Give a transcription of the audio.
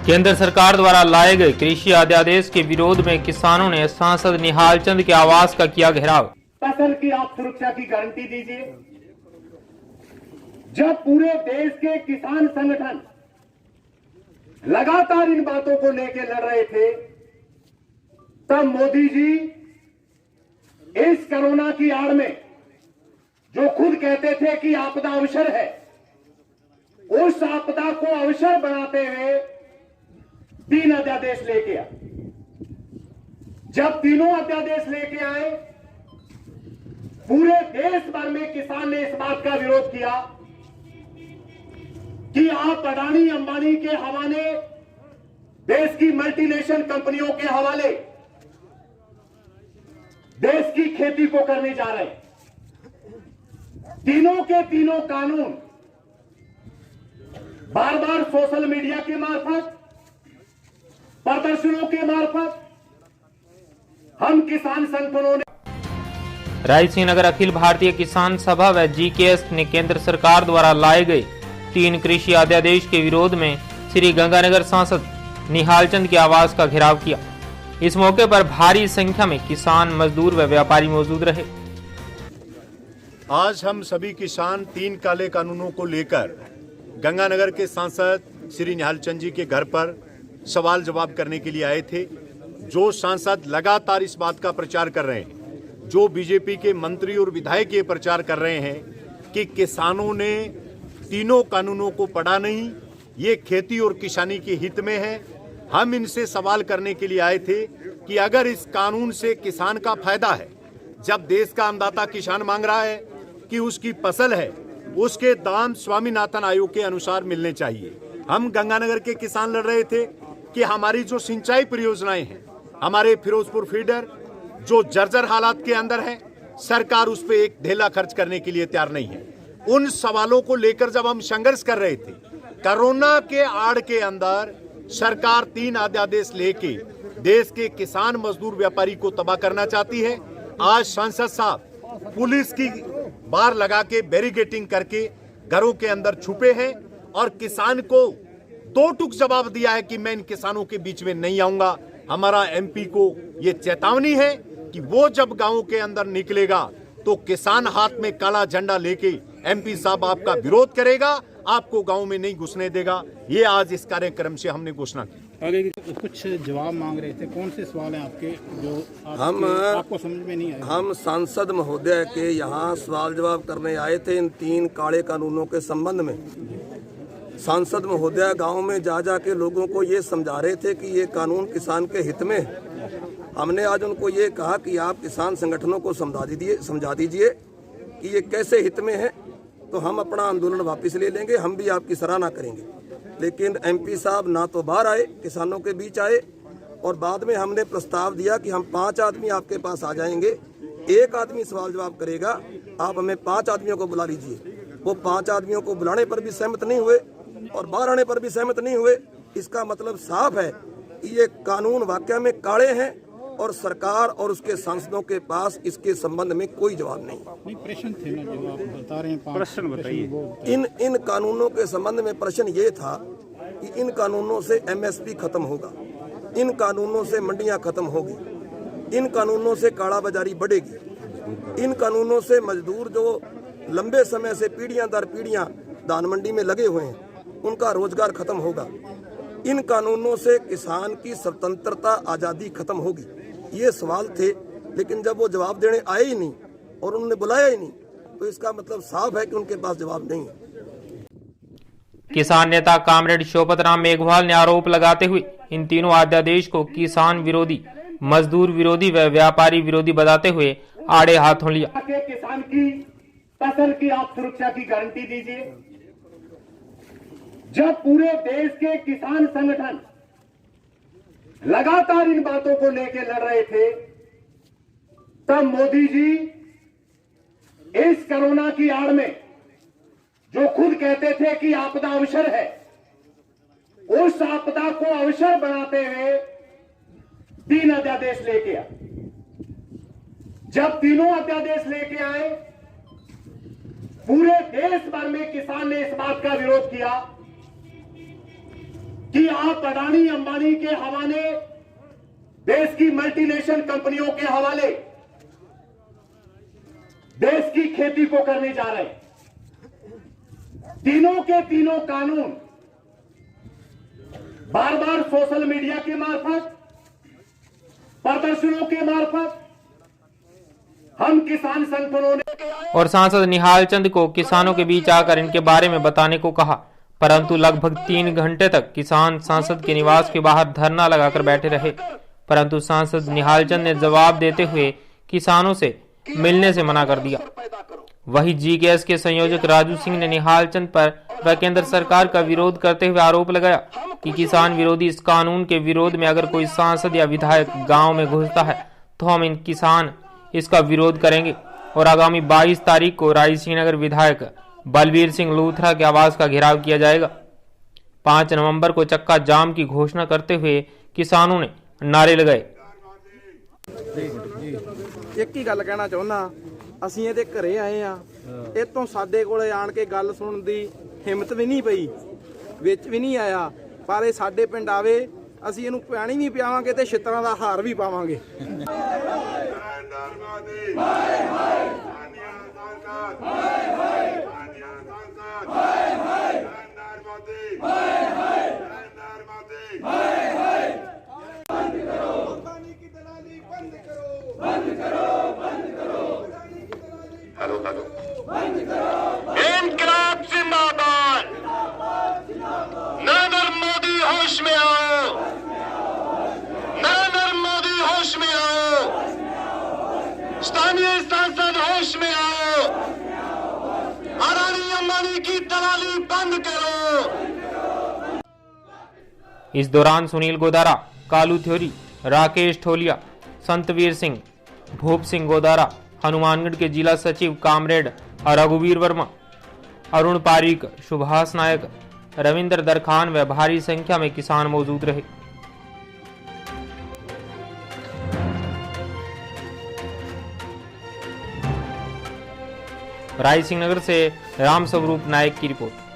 केंद्र सरकार द्वारा लाए गए कृषि अध्यादेश के विरोध में किसानों ने सांसद निहाल चंद के आवास का किया घेराव। फसल की आप सुरक्षा की गारंटी दीजिए। जब पूरे देश के किसान संगठन लगातार इन बातों को लेकर लड़ रहे थे, तब मोदी जी इस कोरोना की आड़ में जो खुद कहते थे कि आपदा अवसर है, उस आपदा को अवसर बनाते हुए 3 अध्यादेश लेके आए। जब तीनों अध्यादेश लेके आए, पूरे देश भर में किसान ने इस बात का विरोध किया कि आप अडानी अंबानी के हवाले, देश की मल्टीनेशनल कंपनियों के हवाले देश की खेती को करने जा रहे हैं। तीनों के तीनों कानून बार बार सोशल मीडिया के मार्फत, प्रदर्शनों के मार्फत हम किसान संगठनों ने रायसिंह नगर अखिल भारतीय किसान सभा व जीकेएस ने केंद्र सरकार द्वारा लाए गए 3 कृषि अध्यादेश के विरोध में श्री गंगानगर सांसद निहाल चंद के आवास का घेराव किया। इस मौके पर भारी संख्या में किसान, मजदूर व व्यापारी मौजूद रहे। आज हम सभी किसान 3 काले कानूनों को लेकर गंगानगर के सांसद श्री निहाल चंद जी के घर पर सवाल जवाब करने के लिए आए थे। जो सांसद लगातार इस बात का प्रचार कर रहे हैं, जो बीजेपी के मंत्री और विधायक ये प्रचार कर रहे हैं कि किसानों ने तीनों कानूनों को पढ़ा नहीं, ये खेती और किसानी के हित में है। हम इनसे सवाल करने के लिए आए थे कि अगर इस कानून से किसान का फायदा है, जब देश का अन्नदाता किसान मांग रहा है कि उसकी फसल है, उसके दाम स्वामीनाथन आयोग के अनुसार मिलने चाहिए। हम गंगानगर के किसान लड़ रहे थे कि हमारी जो सिंचाई परियोजनाएं हैं, हमारे फिरोजपुर फीडर जो जर्जर हालात के अंदर है, सरकार उस पर एक ढेला खर्च करने के लिए तैयार नहीं है। उन सवालों को लेकर जब हम संघर्ष कर रहे थे, कोरोना के आड़ के अंदर सरकार 3 अध्यादेश लेके देश के किसान, मजदूर, व्यापारी को तबाह करना चाहती है। आज सांसद साहब पुलिस की बार लगा के बैरिकेडिंग करके घरों के अंदर छुपे हैं और किसान को 2 टूक जवाब दिया है कि मैं इन किसानों के बीच में नहीं आऊंगा। हमारा एमपी को ये चेतावनी है कि वो जब गांवों के अंदर निकलेगा तो किसान हाथ में काला झंडा लेके एमपी साहब आपका विरोध करेगा, आपको गांव में नहीं घुसने देगा। ये आज इस कार्यक्रम से हमने घोषणा की। आगे कुछ जवाब मांग रहे थे, कौन से सवाल हैं आपके जो आपको समझ में नहीं आए? हम सांसद महोदय के यहाँ सवाल जवाब करने आए थे इन 3 काले कानूनों के संबंध में। सांसद महोदय गांव में जा के लोगों को ये समझा रहे थे कि ये कानून किसान के हित में है। हमने आज उनको ये कहा कि आप किसान संगठनों को समझा दीजिए कि ये कैसे हित में है, तो हम अपना आंदोलन वापस ले लेंगे, हम भी आपकी सराहना करेंगे। लेकिन एमपी साहब ना तो बाहर आए, किसानों के बीच आए, और बाद में हमने प्रस्ताव दिया कि हम 5 आदमी आपके पास आ जाएंगे, 1 आदमी सवाल जवाब करेगा, आप हमें 5 आदमियों को बुला लीजिए। वो 5 आदमियों को बुलाने पर भी सहमत नहीं हुए और बाहर आने पर भी सहमत नहीं हुए। इसका मतलब साफ है कि ये कानून वाकई में काले हैं और सरकार और उसके सांसदों के पास इसके संबंध में कोई जवाब नहीं। प्रश्न थे ना जो आप बता रहे हैं, प्रश्न बताइए। इन कानूनों के संबंध में प्रश्न ये था कि इन कानूनों से एमएसपी खत्म होगा, इन कानूनों से मंडियां खत्म होगी, इन कानूनों से कालाबाजारी बढ़ेगी, इन कानूनों से मजदूर जो लंबे समय से पीढ़ियां दर पीढ़ियां धान मंडी में लगे हुए हैं, उनका रोजगार खत्म होगा। इन कानूनों से किसान की स्वतंत्रता, आजादी खत्म होगी। ये सवाल थे, लेकिन जब वो जवाब देने आए ही नहीं और उन्होंने बुलाया ही नहीं, तो इसका मतलब साफ है कि उनके पास जवाब नहीं है। किसान नेता कामरेड शोपत राम मेघवाल ने आरोप लगाते हुए इन तीनों अध्यादेश को किसान विरोधी, मजदूर विरोधी व व्यापारी विरोधी बताते हुए आड़े हाथों लिया। किसान की फसल की आप सुरक्षा की गारंटी दीजिए। जब पूरे देश के किसान संगठन लगातार इन बातों को लेकर लड़ रहे थे, तब मोदी जी इस कोरोना की आड़ में जो खुद कहते थे कि आपदा अवसर है, उस आपदा को अवसर बनाते हुए 3 अध्यादेश लेके आए। जब तीनों अध्यादेश लेके आए, पूरे देश भर में किसान ने इस बात का विरोध किया कि आप अडानी अंबानी के हवाले, देश की मल्टीनेशनल कंपनियों के हवाले देश की खेती को करने जा रहे हैं। तीनों के तीनों कानून बार बार सोशल मीडिया के मार्फत, प्रदर्शनों के मार्फत हम किसान संगठनों ने और सांसद निहाल चंद को किसानों के बीच आकर इनके बारे में बताने को कहा, परंतु लगभग 3 घंटे तक किसान सांसद के निवास के बाहर धरना लगाकर बैठे रहे, परंतु सांसद निहाल चंद ने जवाब देते हुए किसानों से मिलने से मना कर दिया। वही जीकेएस के संयोजक राजू सिंह ने निहाल चंद पर व केंद्र सरकार का विरोध करते हुए आरोप लगाया कि किसान विरोधी इस कानून के विरोध में अगर कोई सांसद या विधायक गांव में घुसता है तो हम इन किसान इसका विरोध करेंगे और आगामी 22 तारीख को रायसिंह नगर विधायक बलबीर सिंह लूथरा के आवास का घेराव किया जाएगा। 5 नवंबर को चक्का जाम की घोषणा करते हुए किसानों ने नारे लगाए। ਇੱਕ ਹੀ ਗੱਲ ਕਹਿਣਾ ਚਾਹੁੰਦਾ, ਅਸੀਂ ਇਹਦੇ ਘਰੇ ਆਏ ਆ, ਇਹ ਤੋਂ ਸਾਡੇ ਕੋਲੇ ਆਣ ਕੇ ਗੱਲ ਸੁਣਨ ਦੀ ਹਿੰਮਤ ਵੀ ਨਹੀਂ ਪਈ, ਵਿੱਚ ਵੀ ਨਹੀਂ ਆਇਆ, ਪਰ ਇਹ ਸਾਡੇ ਪਿੰਡ ਆਵੇ, ਅਸੀਂ ਇਹਨੂੰ ਪਾਣੀ ਵੀ ਪਿਆਵਾਂਗੇ ਤੇ ਛਿੱਤਰਾਂ ਦਾ ਹਾਰ ਵੀ ਪਾਵਾਂਗੇ। इनकलाब जिंदाबाद, नरेंद्र मोदी होश में आओ, नरेंद्र मोदी होश में आओ, स्थानीय सांसद होश में आओ, अडानी अंबानी की दलाली बंद करो। इस दौरान सुनील गोदारा, कालू थ्योरी, राकेश ठोलिया, संतवीर सिंह, भूप सिंह गोदारा, हनुमानगढ़ के जिला सचिव कामरेड रघुवीर वर्मा, अरुण पारीक, सुभाष नायक, रविंद्र दरखान व भारी संख्या में किसान मौजूद रहे। रायसिंह नगर से राम स्वरूप नायक की रिपोर्ट।